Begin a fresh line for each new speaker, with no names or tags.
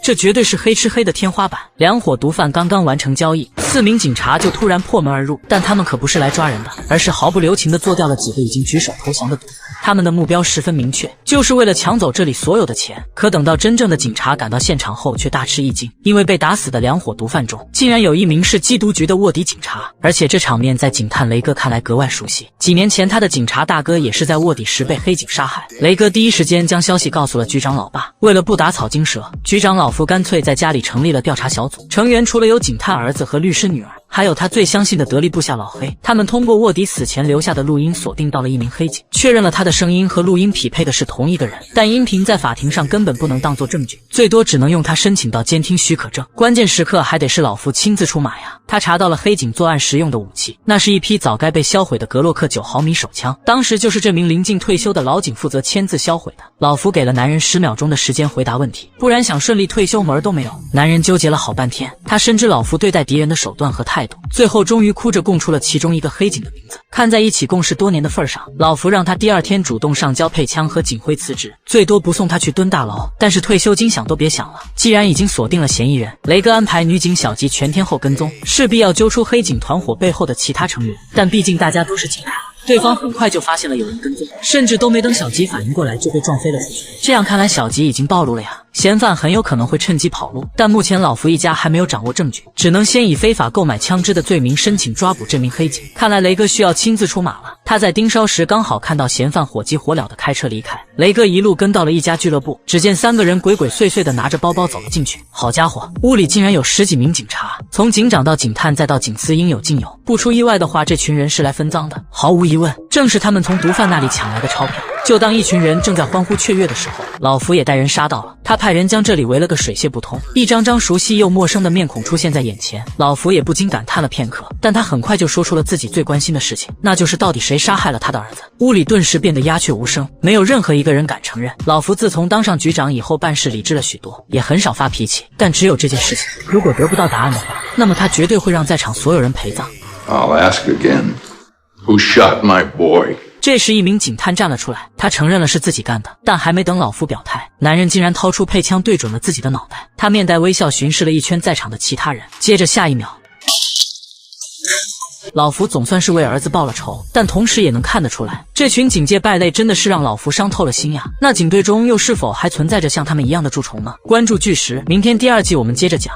這絕對是黑吃黑的天花板。两伙毒販剛剛完成交易，4名警察就突然破門而入，但他们可不是来抓人的，而是毫不留情地做掉了几个已经举手投降的毒贩。他们的目標十分明確，就是為了搶走這裡所有的錢。可等到真正的警察趕到現場後，卻大吃一驚，因為被打死的兩伙毒販中，竟然有一名是緝毒局的臥底警察，而且這場面在警探雷哥看來格外熟悉。幾年前他的警察大哥也是在臥底時被黑警殺害。雷哥第一時間將消息告訴了局長老爸，為了不打草驚蛇，局長老夫乾脆在家裡成立了調查小組，成員除了有警探兒子和律師女兒，還有他最相信的得力部下老黑。他們通過臥底死前留下的錄音鎖定到了一名黑警，確認了他的聲音和錄音匹配的是同一個人，但音頻在法庭上根本不能當作證據，最多只能用他申請到監聽許可證。關鍵時刻還得是老夫親自出馬呀。他查到了黑警作案時用的武器，那是一批早該被銷毀的格洛克9毫米手槍，當時就是這名臨近退休的老警負責簽字銷毀的。老夫給了男人10秒鐘的時間回答問題，不然想順利退休門都沒有。男人糾結了好半天，他深知老夫對待敵人的手段和態度，最後終於哭着供出了其中一個黑警的名字。看在一起共事多年的份上，老夫讓他第二天主動上交配槍和警徽辭職，最多不送他去蹲大牢，但是退休金想都別想了。既然已經鎖定了嫌疑人，雷哥安排女警小吉全天候跟蹤，勢必要揪出黑警團伙背後的其他成員。但畢竟大家都是警察，對方很快就發現了有人跟蹤，甚至都沒等小吉反應過來就被撞飛了出去。這樣看來小吉已經暴露了呀，嫌犯很有可能會趁機跑路。但目前老夫一家還沒有掌握證據，只能先以非法購買槍支的罪名申請抓捕這名黑警。看來雷哥需要親自出馬了。他在盯梢時剛好看到嫌犯火急火燎的開車離開，雷哥一路跟到了一家俱樂部，只見3個人鬼鬼祟祟的拿着包包走了進去。好家伙，屋裡竟然有10幾名警察，從警長到警探再到警司應有盡有。不出意外的話，這群人是來分贓的，毫無疑問，正是他們從毒販那裡搶來的鈔票。就當一群人正在歡呼雀躍的時候，老夫也帶人殺到了。他派人將這裡圍了個水泄不通，一張張熟悉又陌生的面孔出現在眼前，老夫也不禁感嘆了片刻。但他很快就說出了自己最關心的事情，那就是到底誰殺害了他的兒子。屋裡頓時變得鴉雀無聲，沒有任何一個人敢承認。老夫自從當上局長以後，辦事理智了許多，也很少發脾氣。但只有這件事情，如果得不到答案的話，那麼他絕對會讓在場所有人陪葬。
I'll ask again. Who shot my boy?
這時一名警探站了出來，他承認了是自己幹的，但還沒等老夫表態，男人竟然掏出配槍對準了自己的腦袋。他面帶微笑巡視了一圈在場的其他人，接着下一秒，老夫總算是為兒子報了仇，但同時也能看得出來，這群警界敗類真的是讓老夫傷透了心呀。那警隊中又是否還存在着像他們一樣的蛀蟲呢？關注巨石，明天第2季我們接着講。